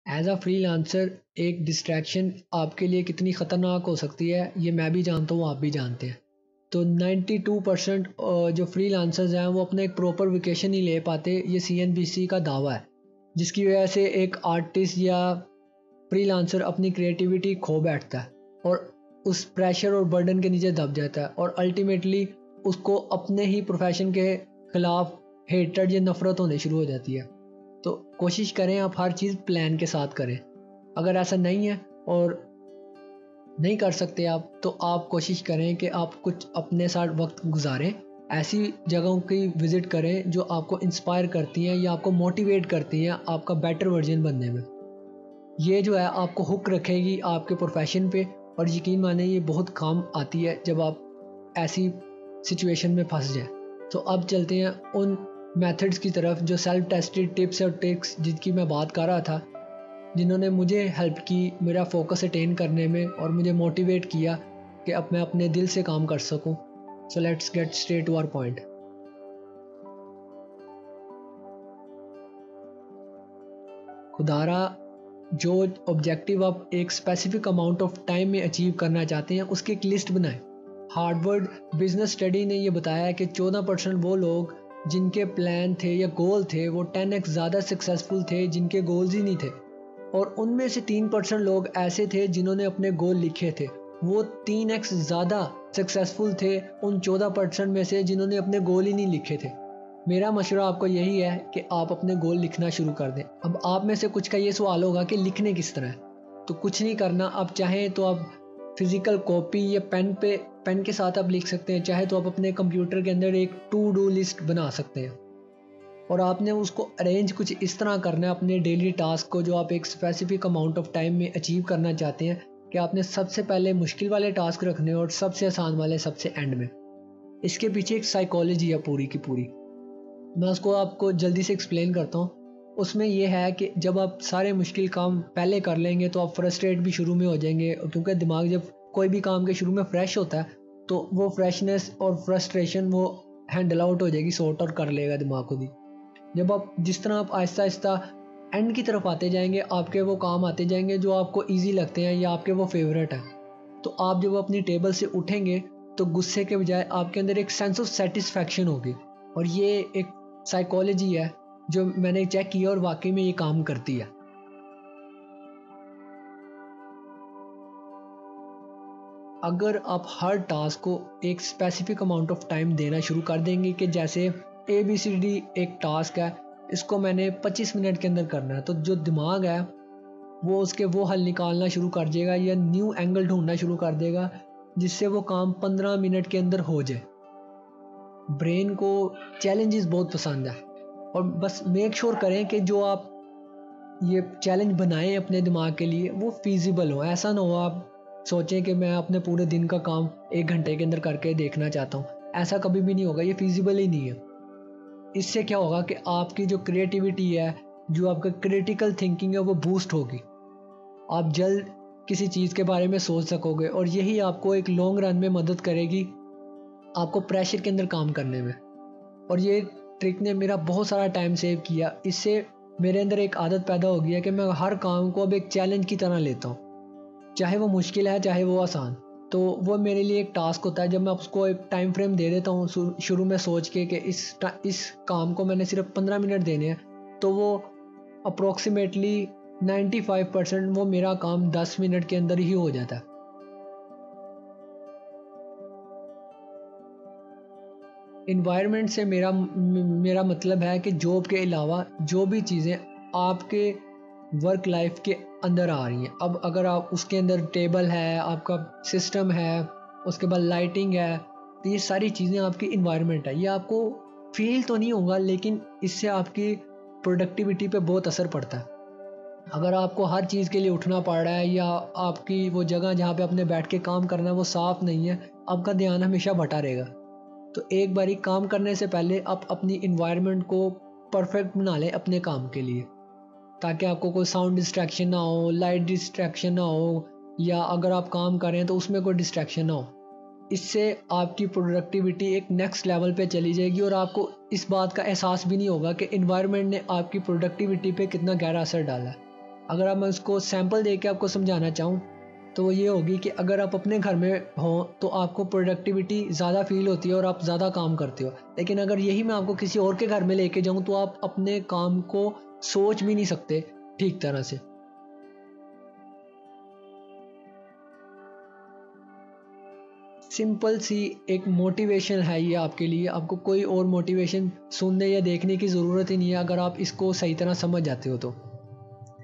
As a freelancer एक distraction आपके लिए कितनी ख़तरनाक हो सकती है ये मैं भी जानता हूँ, आप भी जानते हैं। तो 92% जो फ्रीलांसर्स हैं वो अपना एक प्रॉपर वेकेशन नहीं ले पाते, ये CNBC का दावा है। जिसकी वजह से एक आर्टिस्ट या फ्रीलांसर अपनी क्रिएटिविटी खो बैठता है और उस प्रेशर और बर्डन के नीचे दब जाता है और अल्टीमेटली उसको अपने ही प्रोफेशन के खिलाफ हेटर्ड या नफरत होने शुरू हो जाती है। तो कोशिश करें आप हर चीज़ प्लान के साथ करें। अगर ऐसा नहीं है और नहीं कर सकते आप, तो आप कोशिश करें कि आप कुछ अपने साथ वक्त गुजारें, ऐसी जगहों की विज़िट करें जो आपको इंस्पायर करती हैं या आपको मोटिवेट करती हैं आपका बेटर वर्जन बनने में। ये जो है आपको हुक रखेगी आपके प्रोफेशन पे और यकीन माने ये बहुत काम आती है जब आप ऐसी सिचुएशन में फंस जाए। तो अब चलते हैं उन मेथड्स की तरफ जो सेल्फ टेस्टेड टिप्स और ट्रिक्स जिनकी मैं बात कर रहा था, जिन्होंने मुझे हेल्प की मेरा फोकस अटेन करने में और मुझे मोटिवेट किया कि अब मैं अपने दिल से काम कर सकूं। So let's get straight to our point. खुदारा, जो ऑब्जेक्टिव आप एक स्पेसिफिक अमाउंट ऑफ टाइम में अचीव करना चाहते हैं उसकी एक लिस्ट बनाएं। हार्वर्ड बिजनेस स्टडी ने यह बताया कि 14% वो लोग जिनके प्लान थे या गोल थे वो 10x ज़्यादा सक्सेसफुल थे जिनके गोल्स ही नहीं थे, और उनमें से 3% लोग ऐसे थे जिन्होंने अपने गोल लिखे थे। वो 3x ज़्यादा सक्सेसफुल थे उन 14% में से जिन्होंने अपने गोल ही नहीं लिखे थे। मेरा मशवरा आपको यही है कि आप अपने गोल लिखना शुरू कर दें। अब आप में से कुछ का ये सवाल होगा कि लिखने किस तरह, तो कुछ नहीं करना। आप चाहें तो आप फिज़िकल कॉपी या पेन के साथ आप लिख सकते हैं, चाहे तो आप अपने कंप्यूटर के अंदर एक टू डू लिस्ट बना सकते हैं और आपने उसको अरेंज कुछ इस तरह करना है अपने डेली टास्क को जो आप एक स्पेसिफिक अमाउंट ऑफ टाइम में अचीव करना चाहते हैं, कि आपने सबसे पहले मुश्किल वाले टास्क रखने और सबसे आसान वाले सबसे एंड में। इसके पीछे एक साइकोलॉजी है पूरी की पूरी, मैं उसको आपको जल्दी से एक्सप्लेन करता हूँ। उसमें यह है कि जब आप सारे मुश्किल काम पहले कर लेंगे तो आप फ्रस्ट्रेट भी शुरू में हो जाएंगे, क्योंकि दिमाग जब कोई भी काम के शुरू में फ्रेश होता है तो वो फ्रेशनेस और फ्रस्ट्रेशन वो हैंडल आउट हो जाएगी, सॉर्ट आउट कर लेगा दिमाग खुद ही। जब आप जिस तरह आप आहिस्ता आहिस्ता एंड की तरफ आते जाएंगे, आपके वो काम आते जाएंगे जो आपको ईजी लगते हैं या आपके वो फेवरेट है, तो आप जब अपनी टेबल से उठेंगे तो गुस्से के बजाय आपके अंदर एक सेंस ऑफ सेटिस्फैक्शन होगी। और ये एक साइकोलॉजी है जो मैंने चेक किया और वाकई में ये काम करती है। अगर आप हर टास्क को एक स्पेसिफिक अमाउंट ऑफ टाइम देना शुरू कर देंगे कि जैसे ABCD एक टास्क है, इसको मैंने 25 मिनट के अंदर करना है, तो जो दिमाग है वो उसके वो हल निकालना शुरू कर देगा या न्यू एंगल ढूंढना शुरू कर देगा जिससे वो काम 15 मिनट के अंदर हो जाए। ब्रेन को चैलेंजेस बहुत पसंद है और बस मेक श्योर करें कि जो आप ये चैलेंज बनाएं अपने दिमाग के लिए वो फीजिबल हो। ऐसा ना हो आप सोचें कि मैं अपने पूरे दिन का काम 1 घंटे के अंदर करके देखना चाहता हूँ, ऐसा कभी भी नहीं होगा, ये फीजिबल ही नहीं है। इससे क्या होगा कि आपकी जो क्रिएटिविटी है, जो आपका क्रिटिकल थिंकिंग है वो बूस्ट होगी, आप जल्द किसी चीज़ के बारे में सोच सकोगे और यही आपको एक लॉन्ग रन में मदद करेगी आपको प्रेशर के अंदर काम करने में। और ये ट्रिक ने मेरा बहुत सारा टाइम सेव किया। इससे मेरे अंदर एक आदत पैदा हो गया कि मैं हर काम को अब एक चैलेंज की तरह लेता हूँ, चाहे वो मुश्किल है चाहे वो आसान। तो वो मेरे लिए एक टास्क होता है। जब मैं उसको एक टाइम फ्रेम दे देता हूँ शुरू में सोच के कि इस काम को मैंने सिर्फ 15 मिनट देने हैं, तो वो अप्रोक्सीमेटली 95% वो मेरा काम 10 मिनट के अंदर ही हो जाता है। इन्वायरमेंट से मेरा मतलब है कि जॉब के अलावा जो भी चीज़ें आपके वर्क लाइफ के अंदर आ रही हैं, अब अगर आप उसके अंदर टेबल है, आपका सिस्टम है, उसके बाद लाइटिंग है, तो ये सारी चीज़ें आपकी इन्वायरमेंट है। ये आपको फील तो नहीं होगा लेकिन इससे आपकी प्रोडक्टिविटी पे बहुत असर पड़ता है। अगर आपको हर चीज़ के लिए उठना पड़ रहा है या आपकी वो जगह जहाँ पे आपने बैठ के काम करना है वो साफ़ नहीं है, आपका ध्यान हमेशा भटा रहेगा। तो एक बारी काम करने से पहले आप अपनी इन्वायरमेंट को परफेक्ट बना लें अपने काम के लिए, ताकि आपको कोई साउंड डिस्ट्रैक्शन ना हो, लाइट डिस्ट्रैक्शन ना हो, या अगर आप काम कर रहे हैं तो उसमें कोई डिस्ट्रैक्शन ना हो। इससे आपकी प्रोडक्टिविटी एक नेक्स्ट लेवल पे चली जाएगी और आपको इस बात का एहसास भी नहीं होगा कि इन्वायरमेंट ने आपकी प्रोडक्टिविटी पे कितना गहरा असर डाला है। अगर आप मैं उसको सैम्पल दे के आपको समझाना चाहूँ तो वो ये होगी कि अगर आप अपने घर में हो तो आपको प्रोडक्टिविटी ज़्यादा फील होती है और आप ज़्यादा काम करते हो, लेकिन अगर यही मैं आपको किसी और के घर में लेके जाऊँ तो आप अपने काम को सोच भी नहीं सकते ठीक तरह से। सिंपल सी एक मोटिवेशन है ये आपके लिए, आपको कोई और मोटिवेशन सुनने या देखने की ज़रूरत ही नहीं है अगर आप इसको सही तरह समझ जाते हो तो।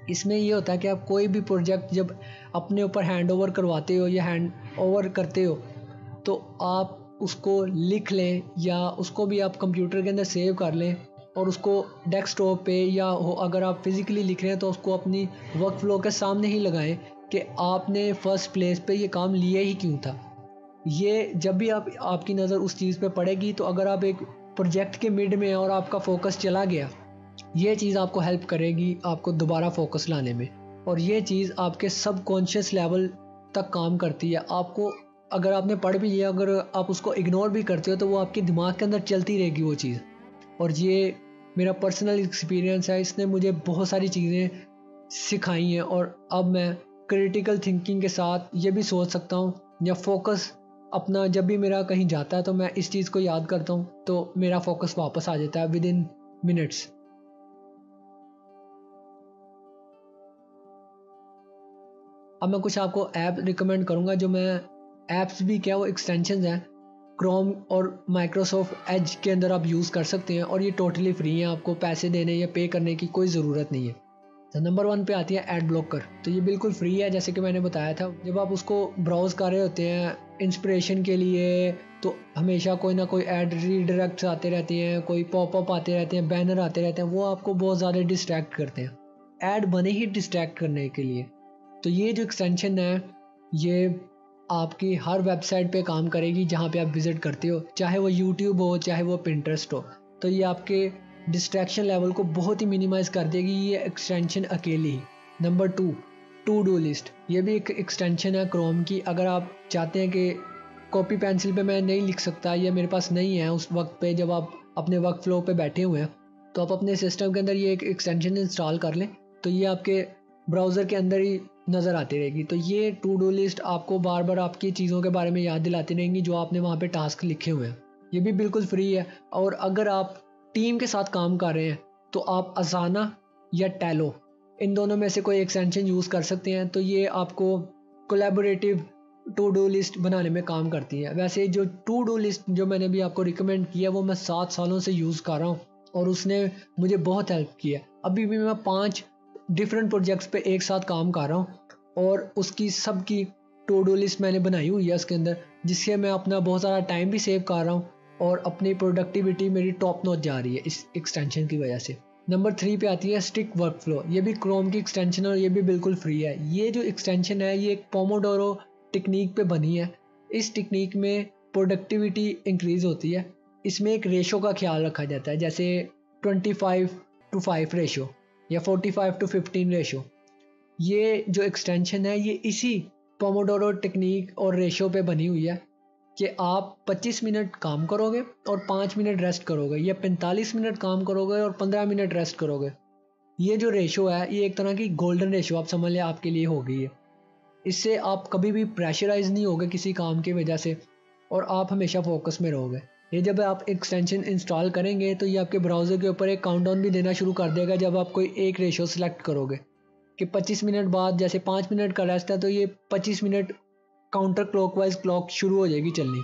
इसमें ये होता है कि आप कोई भी प्रोजेक्ट जब अपने ऊपर हैंड ओवर करवाते हो या हैंड ओवर करते हो तो आप उसको लिख लें या उसको भी आप कंप्यूटर के अंदर सेव कर लें और उसको डेस्कटॉप पे या अगर आप फिज़िकली लिख रहे हैं तो उसको अपनी वर्क फ्लो के सामने ही लगाएं कि आपने फ़र्स्ट प्लेस पे ये काम लिया ही क्यों था। ये जब भी आपकी नज़र उस चीज़ पे पड़ेगी तो अगर आप एक प्रोजेक्ट के मिड में हैं और आपका फोकस चला गया, ये चीज़ आपको हेल्प करेगी आपको दोबारा फोकस लाने में, और ये चीज़ आपके सबकॉन्शियस लेवल तक काम करती है। आपको अगर आपने पढ़ भी लिया, अगर आप उसको इग्नोर भी करते हो तो वो आपके दिमाग के अंदर चलती रहेगी वो चीज़। और ये मेरा पर्सनल एक्सपीरियंस है, इसने मुझे बहुत सारी चीज़ें सिखाई हैं और अब मैं क्रिटिकल थिंकिंग के साथ ये भी सोच सकता हूँ या फोकस अपना जब भी मेरा कहीं जाता है तो मैं इस चीज़ को याद करता हूँ तो मेरा फोकस वापस आ जाता है विद इन मिनट्स। अब मैं कुछ आपको ऐप रिकमेंड करूँगा, जो मैं ऐप्स भी क्या वो एक्सटेंशंस हैं क्रोम और माइक्रोसॉफ्ट एज के अंदर आप यूज़ कर सकते हैं और ये टोटली फ्री हैं, आपको पैसे देने या पे करने की कोई ज़रूरत नहीं है। तो नंबर 1 पे आती है एड ब्लॉकर। तो ये बिल्कुल फ्री है, जैसे कि मैंने बताया था। जब आप उसको ब्राउज़ कर रहे होते हैं इंस्पिरेशन के लिए तो हमेशा कोई ना कोई ऐड रीडायरेक्ट्स आते रहते हैं, कोई पॉपअप आते रहते हैं, बैनर आते रहते हैं, वो आपको बहुत ज़्यादा डिस्ट्रैक्ट करते हैं। ऐड बने ही डिस्ट्रैक्ट करने के लिए। तो ये जो एक्सटेंशन है ये आपकी हर वेबसाइट पे काम करेगी जहाँ पे आप विज़िट करते हो, चाहे वो यूट्यूब हो चाहे वो पिंटरेस्ट हो। तो ये आपके डिस्ट्रैक्शन लेवल को बहुत ही मिनिमाइज़ कर देगी ये एक्सटेंशन अकेली ही। Number 2, to do list. ये भी एक एक्सटेंशन है क्रोम की। अगर आप चाहते हैं कि कॉपी पेंसिल पे मैं नहीं लिख सकता या मेरे पास नहीं है उस वक्त पे जब आप अपने वर्क फ्लो पे बैठे हुए हैं, तो आप अपने सिस्टम के अंदर ये एक एक्सटेंशन इंस्टॉल कर लें तो ये आपके ब्राउज़र के अंदर ही नज़र आती रहेगी। तो ये टू डू लिस्ट आपको बार बार आपकी चीज़ों के बारे में याद दिलाती रहेंगी जो आपने वहाँ पे टास्क लिखे हुए हैं। ये भी बिल्कुल फ्री है। और अगर आप टीम के साथ काम कर रहे हैं तो आप असाना या टैलो इन दोनों में से कोई एक्सटेंशन यूज़ कर सकते हैं। तो ये आपको कोलैबोरेटिव टू डू लिस्ट बनाने में काम करती है। वैसे जो टू डू लिस्ट जो मैंने भी आपको रिकमेंड किया वो मैं 7 सालों से यूज़ कर रहा हूँ और उसने मुझे बहुत हेल्प किया। अभी भी मैं 5 डिफरेंट प्रोजेक्ट्स पे एक साथ काम कर रहा हूँ और उसकी सबकी टू डू लिस्ट मैंने बनाई हुई है उसके अंदर, जिससे मैं अपना बहुत सारा टाइम भी सेव कर रहा हूँ और अपनी प्रोडक्टिविटी मेरी टॉप नॉच जा रही है इस एक्सटेंशन की वजह से। नंबर 3 पे आती है स्टिक वर्क फ्लो। ये भी क्रोम की एक्सटेंशन है और ये भी बिल्कुल फ्री है। ये जो एक्सटेंशन है ये एक पोमोडोरो टेक्निक पे बनी है। इस टेक्निक में प्रोडक्टिविटी इंक्रीज़ होती है। इसमें एक रेशो का ख्याल रखा जाता है, जैसे 25:5 रेशो या 45:15 रेशो। ये जो एक्सटेंशन है ये इसी पोमोडोरो टेक्निक और रेशो पे बनी हुई है कि आप 25 मिनट काम करोगे और 5 मिनट रेस्ट करोगे, या 45 मिनट काम करोगे और 15 मिनट रेस्ट करोगे। ये जो रेशो है ये एक तरह की गोल्डन रेशो आप समझ लें आपके लिए हो गई है। इससे आप कभी भी प्रेशराइज नहीं होगे किसी काम की वजह से और आप हमेशा फोकस में रहोगे। ये जब आप एक्सटेंशन इंस्टॉल करेंगे तो ये आपके ब्राउज़र के ऊपर एक काउंटडाउन भी देना शुरू कर देगा जब आप कोई एक रेशो सेलेक्ट करोगे कि 25 मिनट बाद, जैसे 5 मिनट का रेस्ट है तो ये 25 मिनट काउंटर क्लॉकवाइज क्लॉक शुरू हो जाएगी चलनी।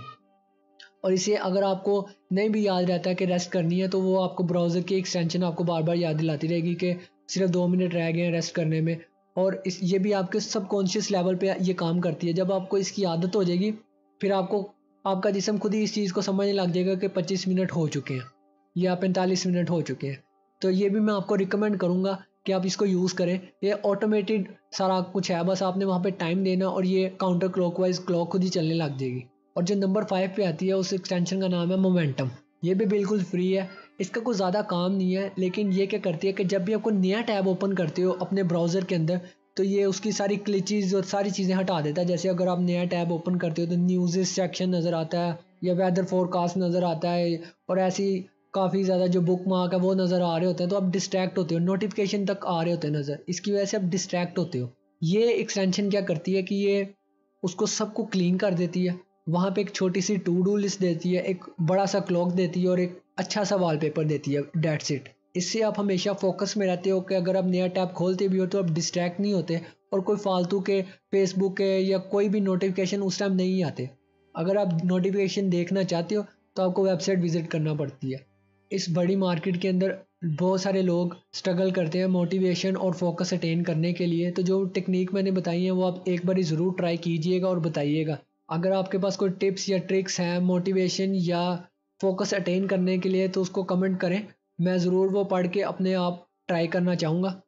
और इसे अगर आपको नहीं भी याद रहता है कि रेस्ट करनी है तो वो आपको ब्राउज़र की एक्सटेंशन आपको बार बार याद दिलाती रहेगी कि सिर्फ 2 मिनट रह गए हैं रेस्ट करने में। और ये भी आपके सबकॉन्शियस लेवल पे ये काम करती है। जब आपको इसकी आदत हो जाएगी फिर आपको आपका जिस्म खुद ही इस चीज़ को समझने लग जाएगा कि 25 मिनट हो चुके हैं या 45 मिनट हो चुके हैं। तो ये भी मैं आपको रिकमेंड करूँगा कि आप इसको यूज़ करें। ये ऑटोमेटेड सारा कुछ है, बस आपने वहाँ पे टाइम देना और ये काउंटर क्लॉकवाइज क्लॉक खुद ही चलने लग जाएगी। और जो नंबर 5 पे आती है उस एक्सटेंशन का नाम है मोमेंटम। ये भी बिल्कुल फ्री है, इसका कोई ज़्यादा काम नहीं है, लेकिन ये क्या करती है कि जब भी आपको नया टैब ओपन करते हो अपने ब्राउज़र के अंदर तो ये उसकी सारी ग्लिचेस और सारी चीज़ें हटा देता है। जैसे अगर आप नया टैब ओपन करते हो तो न्यूज़ सेक्शन नज़र आता है या वेदर फोरकास्ट नज़र आता है और ऐसी काफ़ी ज़्यादा जो बुक मार्क है वो नज़र आ रहे होते हैं, तो आप डिस्ट्रैक्ट होते हो, नोटिफिकेशन तक आ रहे होते हैं नज़र, इसकी वजह से आप डिस्ट्रैक्ट होते हो। ये एक्सटेंशन क्या करती है कि ये उसको सबको क्लीन कर देती है, वहाँ पे एक छोटी सी टू डू लिस्ट देती है, एक बड़ा सा क्लॉक देती है और एक अच्छा सा वॉलपेपर देती है, डेट्स इट। इससे आप हमेशा फोकस में रहते हो कि अगर आप नया टैब खोलते भी हो तो आप डिस्ट्रैक्ट नहीं होते और कोई फालतू के फेसबुक के या कोई भी नोटिफिकेशन उस टाइम नहीं आते। अगर आप नोटिफिकेशन देखना चाहते हो तो आपको वेबसाइट विजिट करना पड़ती है। इस बड़ी मार्केट के अंदर बहुत सारे लोग स्ट्रगल करते हैं मोटिवेशन और फोकस अटेन करने के लिए, तो जो टेक्निक मैंने बताई है वो आप एक बार ज़रूर ट्राई कीजिएगा और बताइएगा। अगर आपके पास कोई टिप्स या ट्रिक्स हैं मोटिवेशन या फोकस अटेन करने के लिए तो उसको कमेंट करें, मैं ज़रूर वो पढ़ के अपने आप ट्राई करना चाहूँगा।